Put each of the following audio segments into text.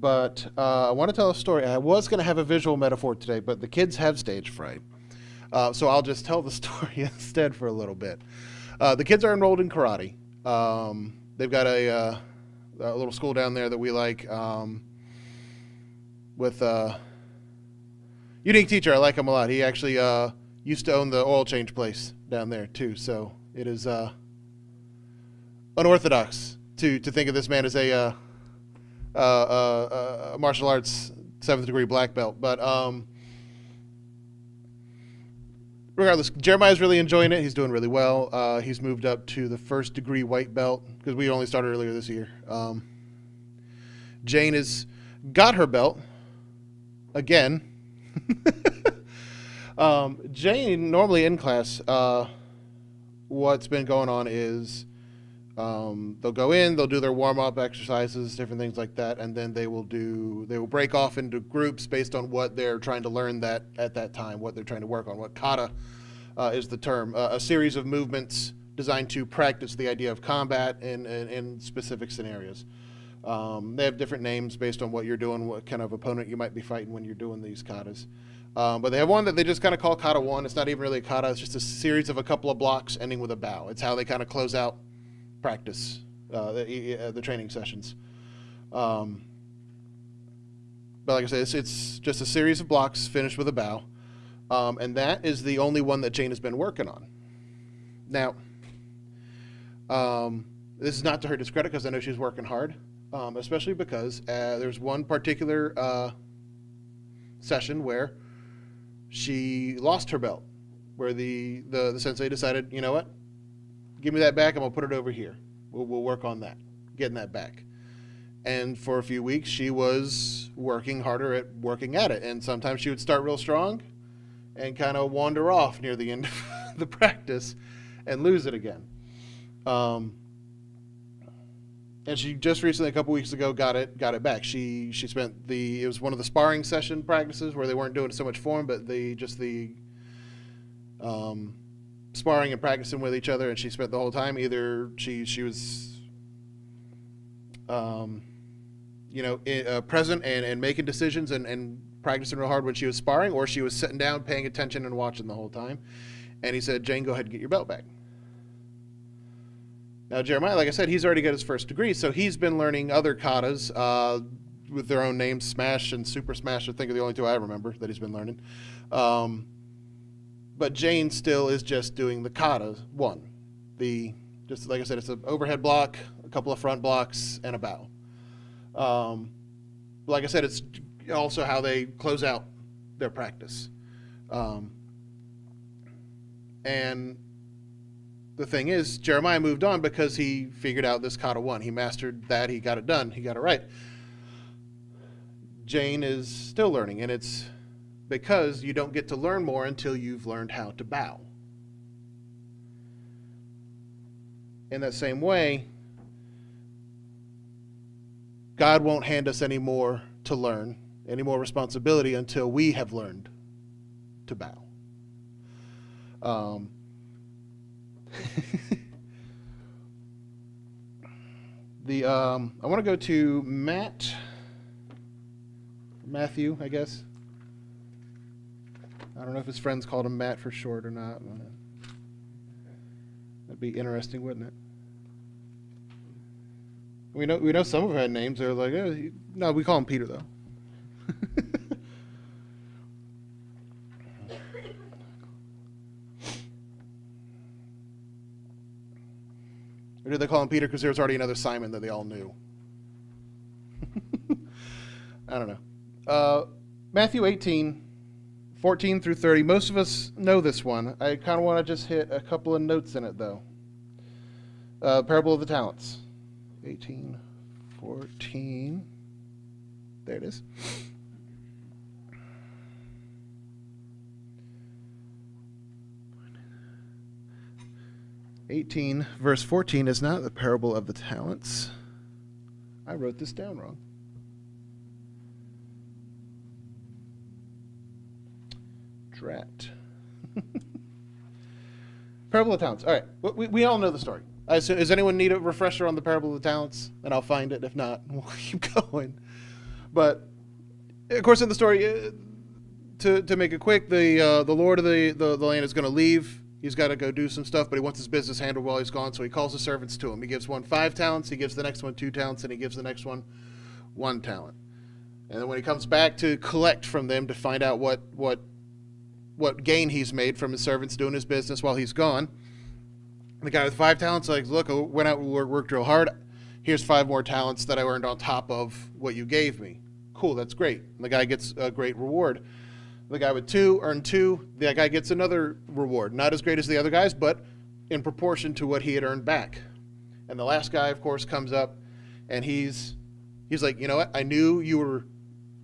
but I want to tell a story. I was going to have a visual metaphor today, but the kids have stage fright. So I'll just tell the story instead for a little bit. The kids are enrolled in karate. They've got a little school down there that we like with a unique teacher. I like him a lot. He actually used to own the oil change place down there too. So it is unorthodox to think of this man as a martial arts 7th degree black belt. But regardless, Jeremiah's really enjoying it. He's doing really well. He's moved up to the 1st degree white belt because we only started earlier this year. Jane has got her belt again. Jane, normally in class, what's been going on is they'll go in, they'll do their warm-up exercises, different things like that, and then they will break off into groups based on what they're trying to learn at that time, what they're trying to work on. What kata is the term, a series of movements designed to practice the idea of combat in specific scenarios. They have different names based on what you're doing, what kind of opponent you might be fighting when you're doing these katas. But they have one that they just kind of call kata 1. It's not even really a kata. It's just a series of a couple of blocks ending with a bow. It's how they kind of close out practice, the training sessions. But like I said, it's just a series of blocks finished with a bow. And that is the only one that Jane has been working on. Now, this is not to her discredit because I know she's working hard. Especially because there's one particular session where she lost her belt, where the sensei decided, you know what, give me that back, I'm going to put it over here. We'll work on that, getting that back. And for a few weeks, she was working harder at working at it. And sometimes she would start real strong and kind of wander off near the end of the practice and lose it again. And she just recently, a couple weeks ago, got it back. She spent it was one of the sparring session practices where they weren't doing so much form, but the sparring and practicing with each other. And she spent the whole time either she was, present and making decisions and practicing real hard when she was sparring, or she was sitting down, paying attention and watching the whole time. And he said, "Jane, go ahead and get your belt back." Now, Jeremiah, like I said, he's already got his 1st degree, so he's been learning other katas with their own names, Smash and Super Smash. I think are the only 2 I remember that he's been learning. But Jane still is just doing the kata 1. Just like I said, it's an overhead block, a couple of front blocks, and a bow. Like I said, it's also how they close out their practice. And the thing is, Jeremiah moved on because he figured out this kata 1. He mastered that. He got it done. He got it right. Jane is still learning, and it's because you don't get to learn more until you've learned how to bow. In that same way, God won't hand us any more to learn, any more responsibility until we have learned to bow. I want to go to Matthew, I guess. I don't know if his friends called him Matt for short or not. That'd be interesting, wouldn't it? We know some of them had names. They're like, no, we call him Peter though. Or did they call him Peter because there was already another Simon that they all knew? I don't know. Matthew 18, 14 through 30. Most of us know this one. I kind of want to just hit a couple of notes in it, though. Parable of the Talents. 18, 14. There it is. Verse 14 is not the parable of the talents. I wrote this down wrong. Drat. Parable of the talents. All right, we all know the story. Does anyone need a refresher on the parable of the talents? And I'll find it. If not, we'll keep going. But of course, in the story, to make it quick, the lord of the land is going to leave. He's got to go do some stuff, but he wants his business handled while he's gone, so he calls the servants to him. He gives one 5 talents, he gives the next one 2 talents, and he gives the next one 1 talent. And then when he comes back to collect from them to find out what gain he's made from his servants doing his business while he's gone, the guy with 5 talents is like, look, I went out and worked real hard. Here's 5 more talents that I earned on top of what you gave me. Cool, that's great. And the guy gets a great reward. The guy with 2 earned 2. The guy gets another reward. Not as great as the other guys, but in proportion to what he had earned back. And the last guy, of course, comes up, and he's like, you know what? I knew you were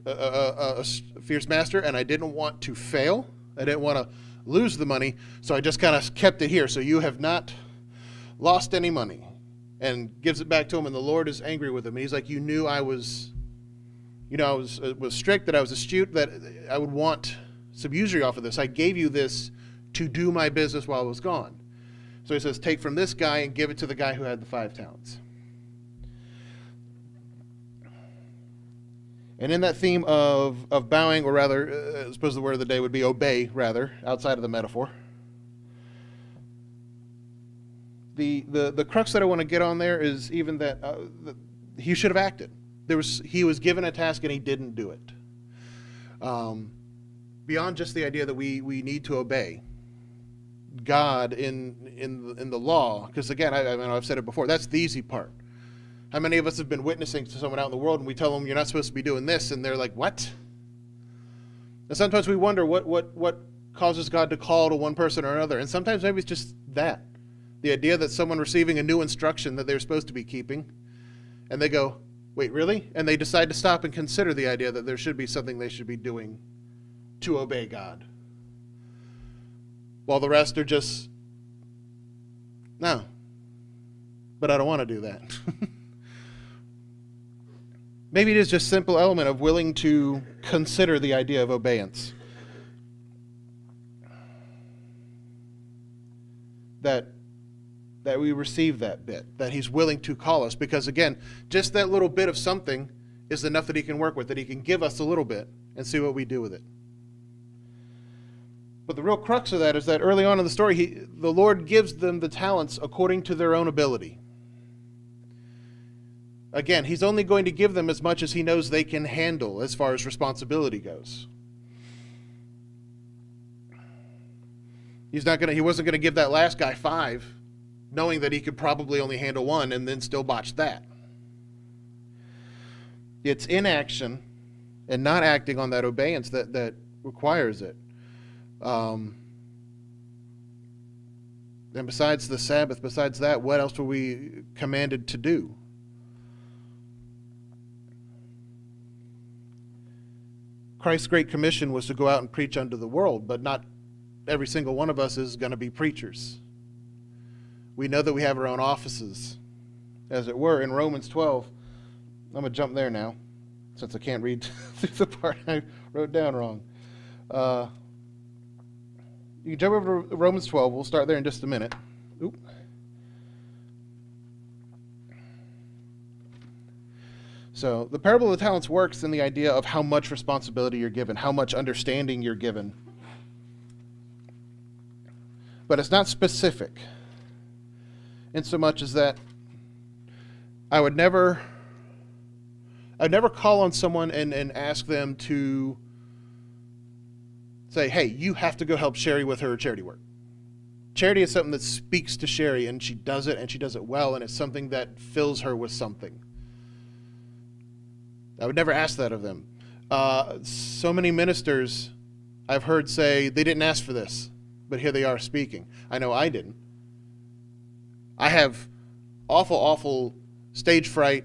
a fierce master, and I didn't want to fail. I didn't want to lose the money, so I just kind of kept it here. So you have not lost any money. And gives it back to him, and the Lord is angry with him. And he's like, you knew I was... I was strict, that I was astute, that I would want some usury off of this. I gave you this to do my business while I was gone. So he says, take from this guy and give it to the guy who had the 5 talents. And in that theme of bowing, or rather, I suppose the word of the day would be obey, rather, outside of the metaphor. The crux that I want to get on there is even that he should have acted. He was given a task and he didn't do it. Beyond just the idea that we need to obey God in the law, because again, I've said it before, that's the easy part. How many of us have been witnessing to someone out in the world and we tell them you're not supposed to be doing this, and they're like, what? And sometimes we wonder what causes God to call to one person or another, and sometimes maybe it's just that. The idea that someone receiving a new instruction that they're supposed to be keeping, and they go, wait, really? And they decide to stop and consider the idea that there should be something they should be doing to obey God. While the rest are just, no, but I don't want to do that. Maybe it is just a simple element of willing to consider the idea of obedience. That we receive that bit, that he's willing to call us, because again, just that little bit of something is enough that he can work with, that he can give us a little bit and see what we do with it. But the real crux of that is that early on in the story, the Lord gives them the talents according to their own ability. Again, he's only going to give them as much as he knows they can handle as far as responsibility goes. He wasn't going to give that last guy 5, knowing that he could probably only handle 1 and then still botch that. It's inaction and not acting on that obedience that requires it. And besides the Sabbath, besides that, what else were we commanded to do? Christ's Great Commission was to go out and preach unto the world, but not every single one of us is going to be preachers. We know that we have our own offices, as it were. In Romans 12, I'm going to jump there now, since I can't read through the part I wrote down wrong. You can jump over to Romans 12. We'll start there in just a minute. Oop. So the parable of the talents works in the idea of how much responsibility you're given, how much understanding you're given. But it's not specific, in so much as that I would never call on someone and ask them to say, hey, you have to go help Sherry with her charity work. Charity is something that speaks to Sherry, and she does it well, and it's something that fills her with something. I would never ask that of them. So many ministers I've heard say they didn't ask for this, but here they are speaking. I know I didn't. I have awful stage fright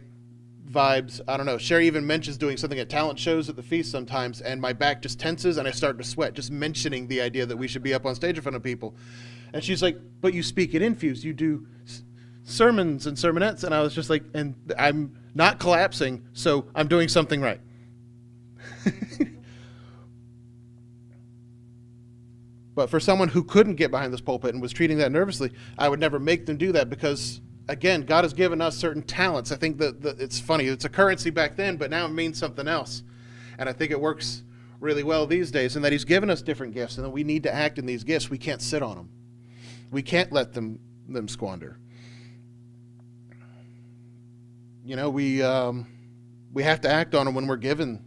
vibes. I don't know. Sherry even mentions doing something at talent shows at the feast sometimes, and my back just tenses and I start to sweat just mentioning the idea that we should be up on stage in front of people. And she's like, but you speak at Infuse. You do sermons and sermonettes. And I was just like, and I'm not collapsing, so I'm doing something right. But for someone who couldn't get behind this pulpit and was treating that nervously, I would never make them do that, because again, God has given us certain talents. I think that it's funny. It's a currency back then, but now it means something else. And I think it works really well these days, in that he's given us different gifts, and that we need to act in these gifts. We can't sit on them. We can't let them squander. You know, we have to act on them when we're given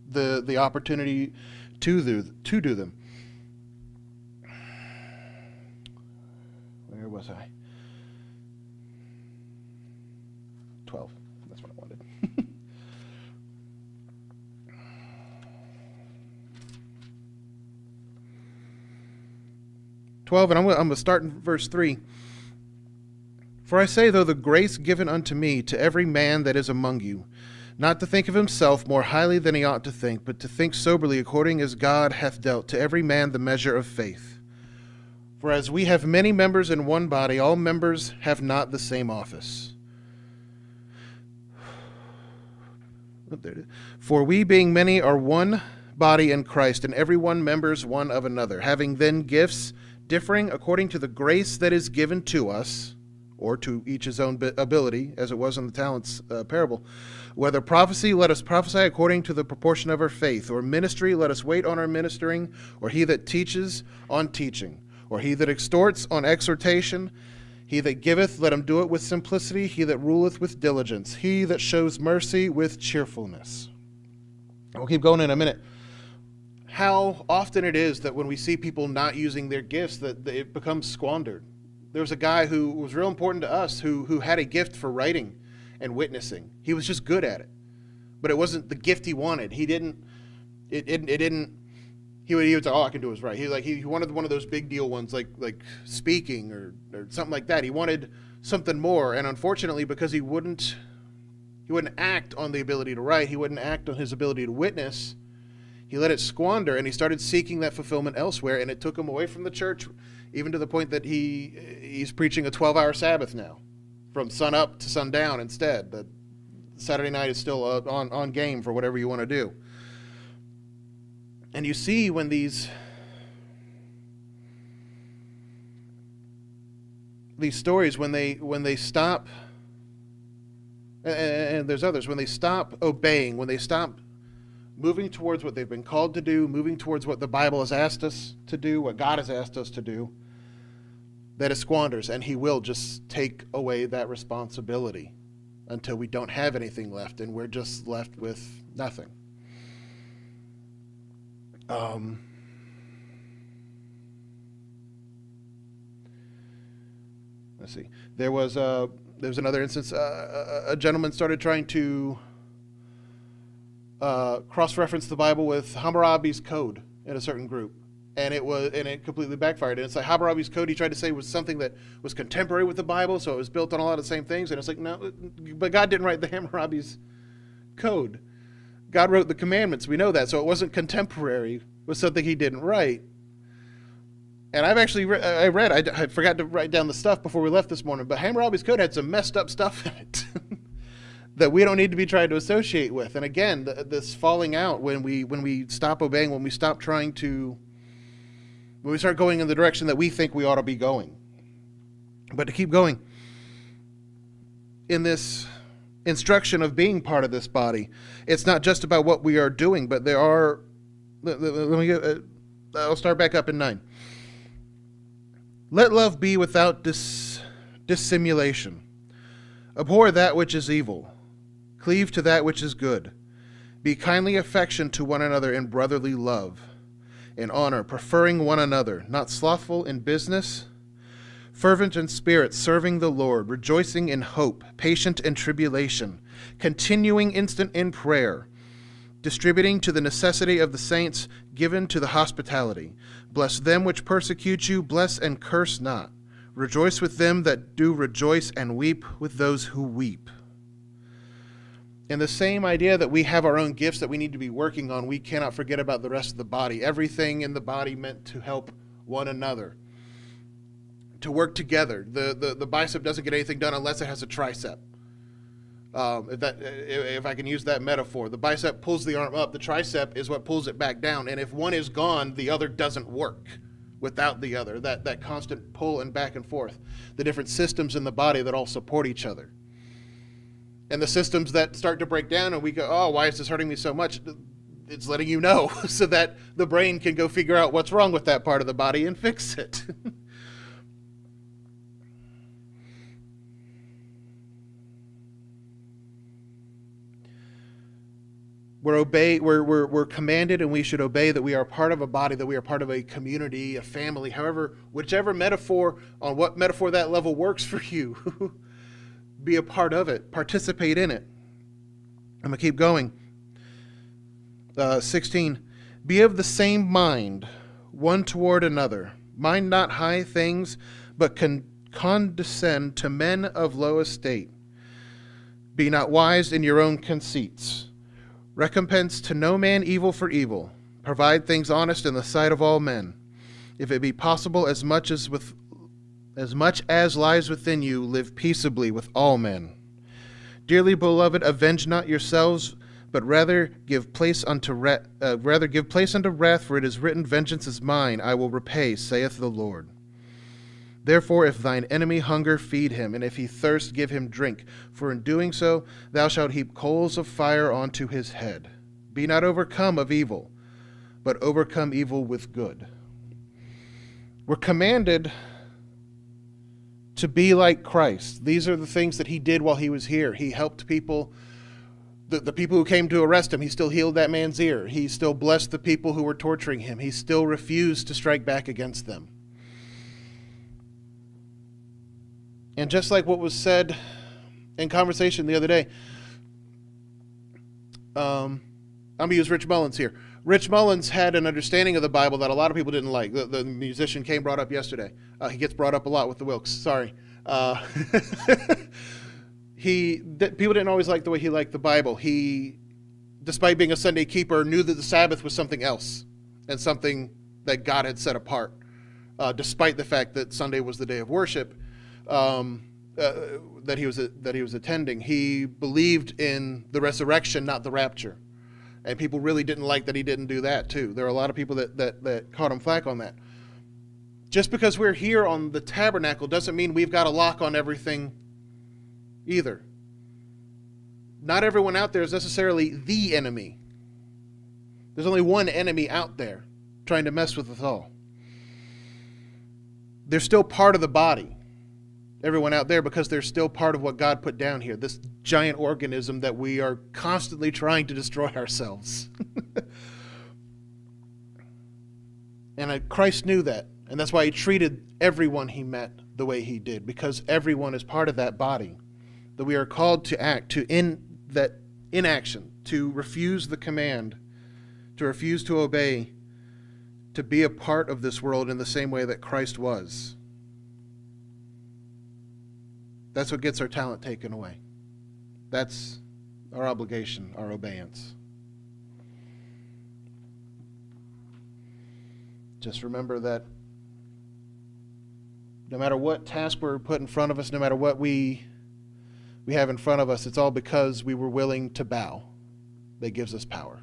the opportunity to do them. Where was I? 12. That's what I wanted. 12, and I'm going to start in verse 3. For I say, though the grace given unto me, to every man that is among you, not to think of himself more highly than he ought to think, but to think soberly according as God hath dealt to every man the measure of faith. For as we have many members in one body, all members have not the same office. For we being many are one body in Christ, and every one members one of another, having then gifts differing according to the grace that is given to us, or to each his own ability, as it was in the talents parable. Whether prophecy, let us prophesy according to the proportion of our faith, or ministry, let us wait on our ministering, or he that teaches on teaching, or he that exhorts on exhortation. He that giveth, let him do it with simplicity. He that ruleth with diligence. He that shows mercy with cheerfulness. We'll keep going in a minute. How often it is that when we see people not using their gifts, that it becomes squandered. There was a guy who was real important to us who had a gift for writing and witnessing. He was just good at it, but it wasn't the gift he wanted. He didn't. He would say, "Oh, I can do is right." He wanted one of those big deal ones, like speaking or something like that. He wanted something more, and unfortunately, because he wouldn't act on the ability to write, he wouldn't act on his ability to witness. He let it squander, and he started seeking that fulfillment elsewhere, and it took him away from the church, even to the point that he's preaching a 12-hour Sabbath now, from sun up to sundown instead. That Saturday night is still on game for whatever you want to do. And you see when these stories, when they stop, and there's others, when they stop obeying, when they stop moving towards what they've been called to do, moving towards what the Bible has asked us to do, what God has asked us to do, that it squanders, and he will just take away that responsibility until we don't have anything left, and we're just left with nothing. Let's see. There was another instance. A gentleman started trying to cross-reference the Bible with Hammurabi's Code in a certain group, and it completely backfired. And it's like Hammurabi's Code, he tried to say, was something that was contemporary with the Bible, so it was built on a lot of the same things. And it's like, no, but God didn't write the Hammurabi's Code. God wrote the commandments. We know that, so it wasn't contemporary with something he didn't write. And I've actually I forgot to write down the stuff before we left this morning, but Hammurabi's Code had some messed up stuff in it that we don't need to be trying to associate with. And again, this falling out when we stop obeying, when we stop trying to, when we start going in the direction that we think we ought to be going. But to keep going in this instruction of being part of this body, it's not just about what we are doing, but there are, I'll start back up in 9. Let love be without dissimulation. Abhor that which is evil. Cleave to that which is good. Be kindly affectioned to one another in brotherly love, in honor, preferring one another, not slothful in business, fervent in spirit, serving the Lord, rejoicing in hope, patient in tribulation, continuing instant in prayer, distributing to the necessity of the saints, given to the hospitality. Bless them which persecute you, bless and curse not. Rejoice with them that do rejoice, and weep with those who weep. And the same idea that we have our own gifts that we need to be working on, we cannot forget about the rest of the body. Everything in the body meant to help one another, to work together. The bicep doesn't get anything done unless it has a tricep. If I can use that metaphor, the bicep pulls the arm up, the tricep is what pulls it back down, and if one is gone, the other doesn't work. without the other, that constant pull and back and forth, the different systems in the body that all support each other. And the systems that start to break down and we go, oh, why is this hurting me so much? It's letting you know so that the brain can go figure out what's wrong with that part of the body and fix it. We're commanded, and we should obey that we are part of a body, that we are part of a community, a family, however, whichever metaphor, on what metaphor that level works for you. Be a part of it. Participate in it. I'm going to keep going. 16. Be of the same mind, one toward another. Mind not high things, but condescend to men of low estate. Be not wise in your own conceits. Recompense to no man evil for evil. Provide things honest in the sight of all men. If it be possible, as much as lies within you, live peaceably with all men. Dearly beloved, avenge not yourselves, but rather give place unto wrath, for it is written, Vengeance is mine, I will repay, saith the Lord. Therefore, if thine enemy hunger, feed him, and if he thirst, give him drink. For in doing so, thou shalt heap coals of fire onto his head. Be not overcome of evil, but overcome evil with good. We're commanded to be like Christ. These are the things that he did while he was here. He helped people. The people who came to arrest him, he still healed that man's ear. He still blessed the people who were torturing him. He still refused to strike back against them. And just like what was said in conversation the other day, I'm going to use Rich Mullins here. Rich Mullins had an understanding of the Bible that a lot of people didn't like. The musician came brought up yesterday. He gets brought up a lot with the Wilkes. Sorry. People didn't always like the way he liked the Bible. He, despite being a Sunday keeper, knew that the Sabbath was something else and something that God had set apart, despite the fact that Sunday was the day of worship. That he was attending. He believed in the resurrection, not the rapture, and people really didn't like that he didn't do that too. There are a lot of people that caught him flack on that. Just because we're here on the tabernacle doesn't mean we've got a lock on everything either. Not everyone out there is necessarily the enemy. There's only one enemy out there trying to mess with us all. They're still part of the body. Everyone out there, because they're still part of what God put down here, this giant organism that we are constantly trying to destroy ourselves. And Christ knew that, and that's why he treated everyone he met the way he did, because everyone is part of that body, that we are called to act, in action, to refuse the command, to refuse to obey, to be a part of this world in the same way that Christ was. That's what gets our talent taken away. That's our obligation, our obedience. Just remember that no matter what task we're put in front of us, no matter what we have in front of us, it's all because we were willing to bow that gives us power.